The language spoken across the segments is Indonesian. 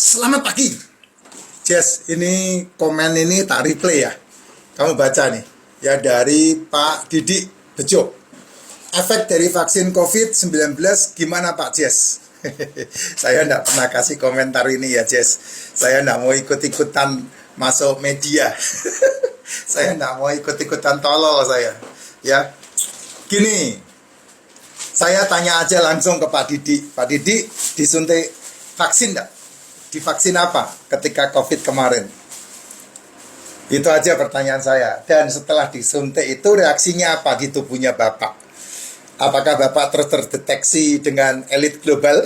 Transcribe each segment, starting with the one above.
Selamat pagi, Jess. Ini komen ini tak replay ya. Kamu baca nih, ya dari Pak Didi Bejo. Efek dari vaksin COVID-19 gimana Pak Jess? Saya enggak pernah kasih komentar ini ya Jess. Saya enggak mau ikut-ikutan masuk media. Saya enggak mau ikut-ikutan tolol saya. Ya, gini. Saya tanya aja langsung ke Pak Didi. Pak Didi disuntik vaksin enggak? Divaksin apa ketika COVID kemarin? Itu aja pertanyaan saya. Dan setelah disuntik itu reaksinya apa di tubuhnya Bapak? Apakah Bapak terus terdeteksi dengan elit global?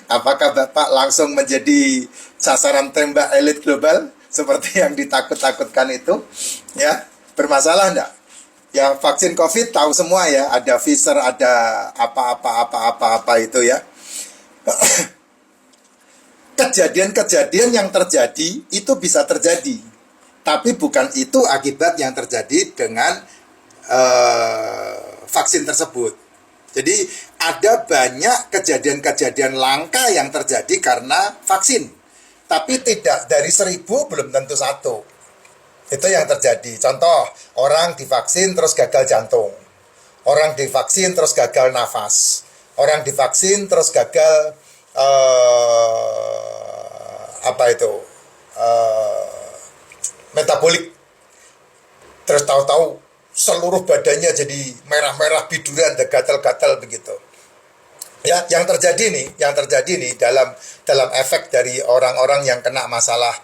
Apakah Bapak langsung menjadi sasaran tembak elit global seperti yang ditakut-takutkan itu? Ya, bermasalah enggak? Ya, vaksin COVID tahu semua ya, ada Pfizer, ada apa-apa itu ya. Kejadian-kejadian yang terjadi itu bisa terjadi, tapi bukan itu akibat yang terjadi dengan vaksin tersebut. Jadi ada banyak kejadian-kejadian langka yang terjadi karena vaksin, tapi tidak dari 1000 belum tentu satu. Itu yang terjadi. Contoh, orang divaksin terus gagal jantung, orang divaksin terus gagal nafas, orang divaksin terus gagal metabolik, terus tahu-tahu seluruh badannya jadi merah-merah biduran dan gatal-gatal begitu. Ya, yang terjadi nih dalam efek dari orang-orang yang kena masalah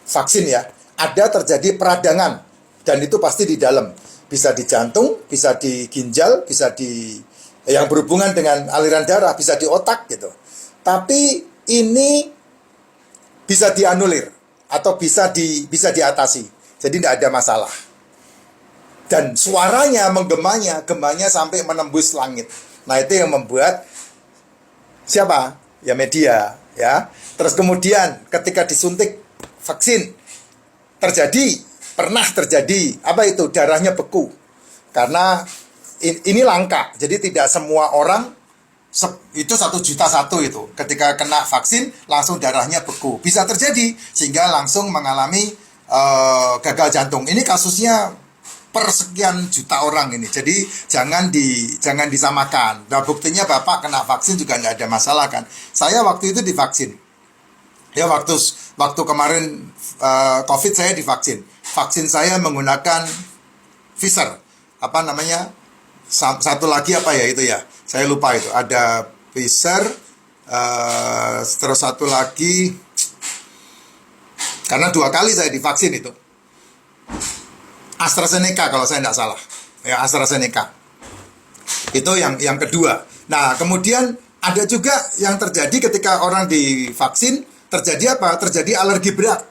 vaksin ya, ada terjadi peradangan, dan itu pasti di dalam, bisa di jantung, bisa di ginjal, bisa di yang berhubungan dengan aliran darah, bisa di otak gitu. Tapi ini bisa dianulir atau bisa diatasi. Jadi tidak ada masalah. Dan suaranya gemanya sampai menembus langit. Nah, itu yang membuat siapa? Ya media, ya. Terus kemudian ketika disuntik vaksin pernah terjadi apa itu? Darahnya beku. Karena ini langka, jadi tidak semua orang itu 1 juta satu itu ketika kena vaksin langsung darahnya beku, bisa terjadi sehingga langsung mengalami gagal jantung. Ini kasusnya per sekian juta orang ini, jadi jangan disamakan. Nah, buktinya Bapak kena vaksin juga nggak ada masalah kan. Saya waktu itu divaksin ya, waktu kemarin COVID saya divaksin. Vaksin saya menggunakan Pfizer, apa namanya, satu lagi apa ya itu ya, saya lupa itu, ada Pfizer, terus satu lagi, karena 2 kali saya divaksin itu AstraZeneca kalau saya tidak salah ya, AstraZeneca itu yang kedua. Nah, kemudian ada juga yang terjadi ketika orang divaksin, terjadi apa? Terjadi alergi berat,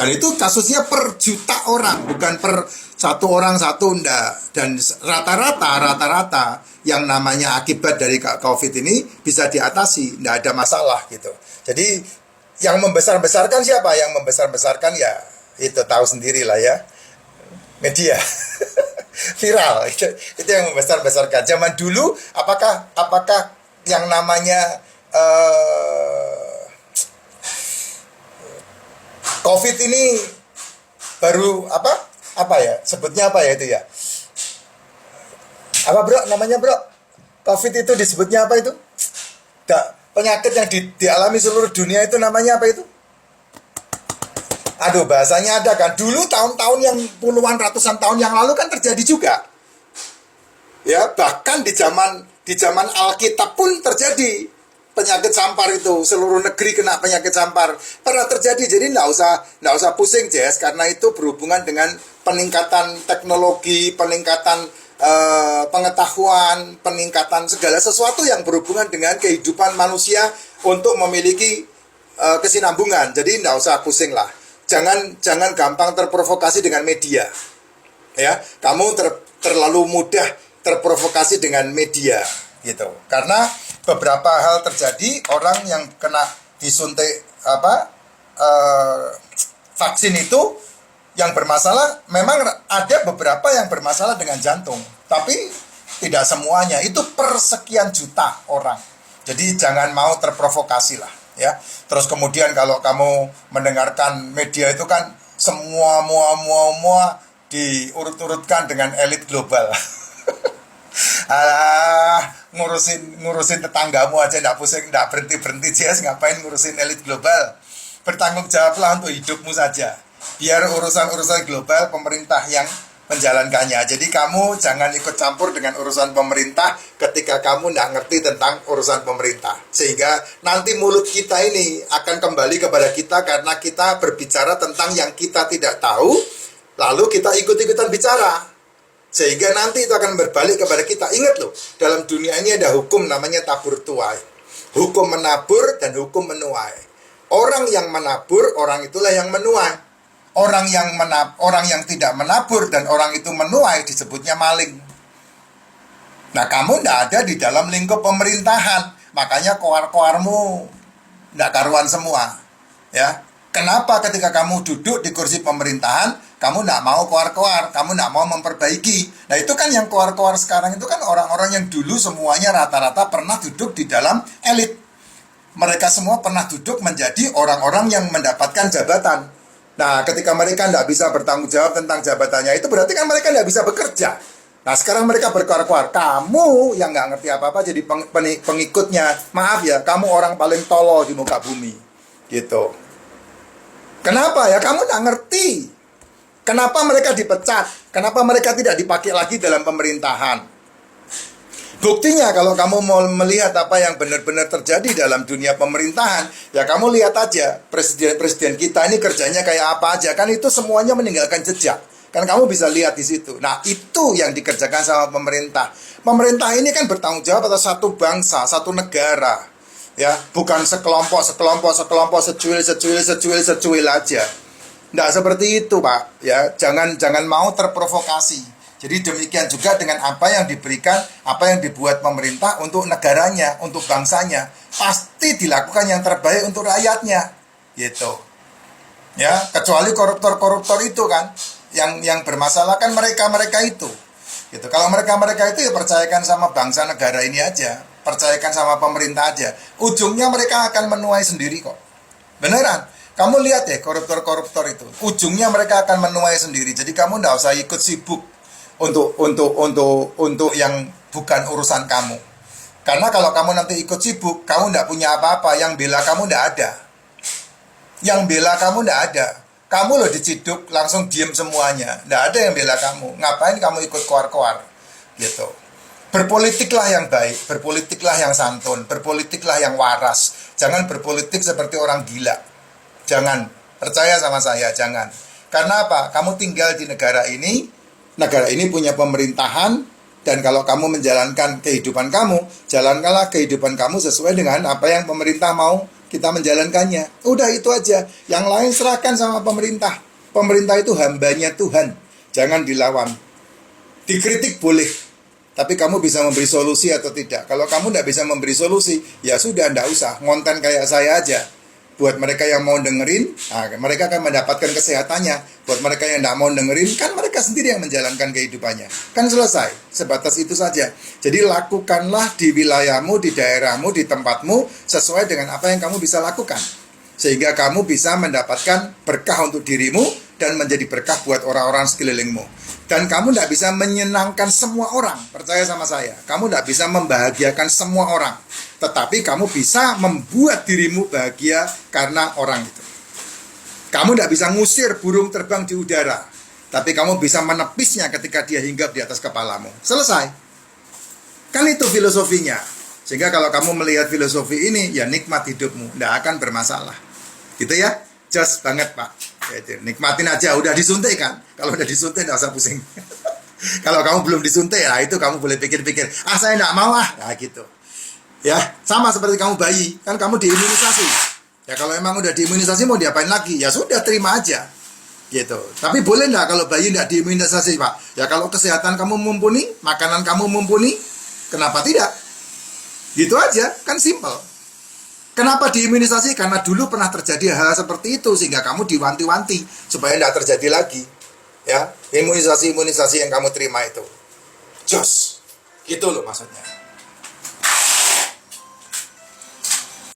dan itu kasusnya per juta orang, bukan per satu orang satu, enggak. Dan rata-rata yang namanya akibat dari COVID ini bisa diatasi, enggak ada masalah gitu. Jadi yang membesar-besarkan siapa? Yang membesar-besarkan ya itu tahu sendirilah ya, media. Viral itu yang membesar-besarkan. Zaman dulu apakah yang namanya COVID ini baru apa ya sebutnya, apa ya itu ya, apa bro namanya bro, COVID itu disebutnya apa itu? Penyakit yang dialami seluruh dunia itu namanya apa itu? Aduh, bahasanya ada kan. Dulu tahun-tahun yang puluhan ratusan tahun yang lalu kan terjadi juga ya, bahkan di zaman Alkitab pun terjadi penyakit sampar itu. Seluruh negeri kena penyakit sampar, pernah terjadi. Jadi nggak usah pusing Jess, karena itu berhubungan dengan peningkatan teknologi, peningkatan pengetahuan, peningkatan segala sesuatu yang berhubungan dengan kehidupan manusia untuk memiliki kesinambungan. Jadi nggak usah pusing lah. Jangan gampang terprovokasi dengan media. Ya, kamu terlalu mudah terprovokasi dengan media gitu. Karena beberapa hal terjadi, orang yang kena disuntik vaksin itu yang bermasalah, memang ada beberapa yang bermasalah dengan jantung, tapi tidak semuanya. Itu per sekian juta orang. Jadi jangan mau terprovokasi lah ya. Terus kemudian kalau kamu mendengarkan media itu kan semua diurut-urutkan dengan elit global. Ngurusin tetanggamu aja nggak pusing, nggak berhenti Jess, ngapain ngurusin elit global? Bertanggung jawablah untuk hidupmu saja. Biar urusan-urusan global pemerintah yang menjalankannya. Jadi kamu jangan ikut campur dengan urusan pemerintah ketika kamu nggak ngerti tentang urusan pemerintah. Sehingga nanti mulut kita ini akan kembali kepada kita karena kita berbicara tentang yang kita tidak tahu, lalu kita ikut-ikutan bicara. Sehingga nanti itu akan berbalik kepada kita. Ingat loh, dalam dunia ini ada hukum namanya tabur tuai. Hukum menabur dan hukum menuai. Orang yang menabur, orang itulah yang menuai. Orang yang tidak menabur dan orang itu menuai disebutnya maling. Nah, kamu tidak ada di dalam lingkup pemerintahan, makanya koar-koarmu tidak karuan semua. Ya, kenapa ketika kamu duduk di kursi pemerintahan, kamu tidak mau koar-koar, kamu tidak mau memperbaiki? Nah, itu kan yang koar-koar sekarang itu kan orang-orang yang dulu semuanya rata-rata pernah duduk di dalam elit. Mereka semua pernah duduk menjadi orang-orang yang mendapatkan jabatan. Nah, ketika mereka tidak bisa bertanggung jawab tentang jabatannya itu, berarti kan mereka tidak bisa bekerja. Nah, sekarang mereka berkoar-koar. Kamu yang nggak ngerti apa-apa jadi pengikutnya. Maaf ya, kamu orang paling tolol di muka bumi. Gitu. Kenapa ya? Kamu nggak ngerti. Kenapa mereka dipecat? Kenapa mereka tidak dipakai lagi dalam pemerintahan? Buktinya kalau kamu mau melihat apa yang benar-benar terjadi dalam dunia pemerintahan, ya kamu lihat aja presiden-presiden kita ini kerjanya kayak apa aja, kan itu semuanya meninggalkan jejak. Kan kamu bisa lihat di situ. Nah, itu yang dikerjakan sama pemerintah. Pemerintah ini kan bertanggung jawab atas satu bangsa, satu negara. Ya, bukan sekelompok, secuil aja. Nggak seperti itu, Pak. Ya, jangan mau terprovokasi. Jadi demikian juga dengan apa yang diberikan, apa yang dibuat pemerintah untuk negaranya, untuk bangsanya. Pasti dilakukan yang terbaik untuk rakyatnya. Gitu. Ya, kecuali koruptor-koruptor itu kan. Yang bermasalah kan mereka-mereka itu. Gitu. Kalau mereka-mereka itu ya percayakan sama bangsa negara ini aja. Percayakan sama pemerintah aja. Ujungnya mereka akan menuai sendiri kok. Beneran. Kamu lihat ya koruptor-koruptor itu. Ujungnya mereka akan menuai sendiri. Jadi kamu nggak usah ikut sibuk untuk yang bukan urusan kamu. Karena kalau kamu nanti ikut sibuk, kamu tidak punya apa-apa, yang bela kamu tidak ada. Yang bela kamu tidak ada. Kamu loh diciduk, langsung diem semuanya. Tidak ada yang bela kamu. Ngapain kamu ikut koar-koar? Gitu. Berpolitiklah yang baik, berpolitiklah yang santun, berpolitiklah yang waras. Jangan berpolitik seperti orang gila. Jangan. Percaya sama saya, jangan. Karena apa? Kamu tinggal di negara ini punya pemerintahan, dan kalau kamu menjalankan kehidupan kamu, jalankanlah kehidupan kamu sesuai dengan apa yang pemerintah mau kita menjalankannya. Udah itu aja. Yang lain serahkan sama pemerintah. Pemerintah itu hambanya Tuhan. Jangan dilawan. Dikritik boleh, tapi kamu bisa memberi solusi atau tidak. Kalau kamu tidak bisa memberi solusi, ya sudah, tidak usah. Ngonten kayak saya aja. Buat mereka yang mau dengerin, mereka akan mendapatkan kesehatannya. Buat mereka yang tidak mau dengerin, kan mereka sendiri yang menjalankan kehidupannya. Kan selesai, sebatas itu saja. Jadi lakukanlah di wilayahmu, di daerahmu, di tempatmu, sesuai dengan apa yang kamu bisa lakukan. Sehingga kamu bisa mendapatkan berkah untuk dirimu, dan menjadi berkah buat orang-orang sekelilingmu. Dan kamu tidak bisa menyenangkan semua orang, percaya sama saya. Kamu tidak bisa membahagiakan semua orang. Tetapi kamu bisa membuat dirimu bahagia karena orang itu. Kamu tidak bisa ngusir burung terbang di udara, tapi kamu bisa menepisnya ketika dia hinggap di atas kepalamu. Selesai. Kan itu filosofinya. Sehingga kalau kamu melihat filosofi ini, ya nikmat hidupmu, tidak akan bermasalah. Gitu ya. Just banget, Pak. Ya, nikmatin aja, udah disuntik kan. Kalau udah disuntik, tidak usah pusing. Kalau kamu belum disuntik, ya itu kamu boleh pikir-pikir, saya tidak mau nah gitu. Ya, sama seperti kamu bayi, kan kamu diimunisasi. Ya kalau emang udah diimunisasi mau diapain lagi? Ya sudah, terima aja. Gitu. Tapi boleh nggak kalau bayi tidak diimunisasi, Pak? Ya kalau kesehatan kamu mumpuni, makanan kamu mumpuni, kenapa tidak? Gitu aja, kan simple. Kenapa diimunisasi? Karena dulu pernah terjadi hal seperti itu, sehingga kamu diwanti-wanti supaya tidak terjadi lagi. Ya, imunisasi yang kamu terima itu. Jos. Gitu loh maksudnya.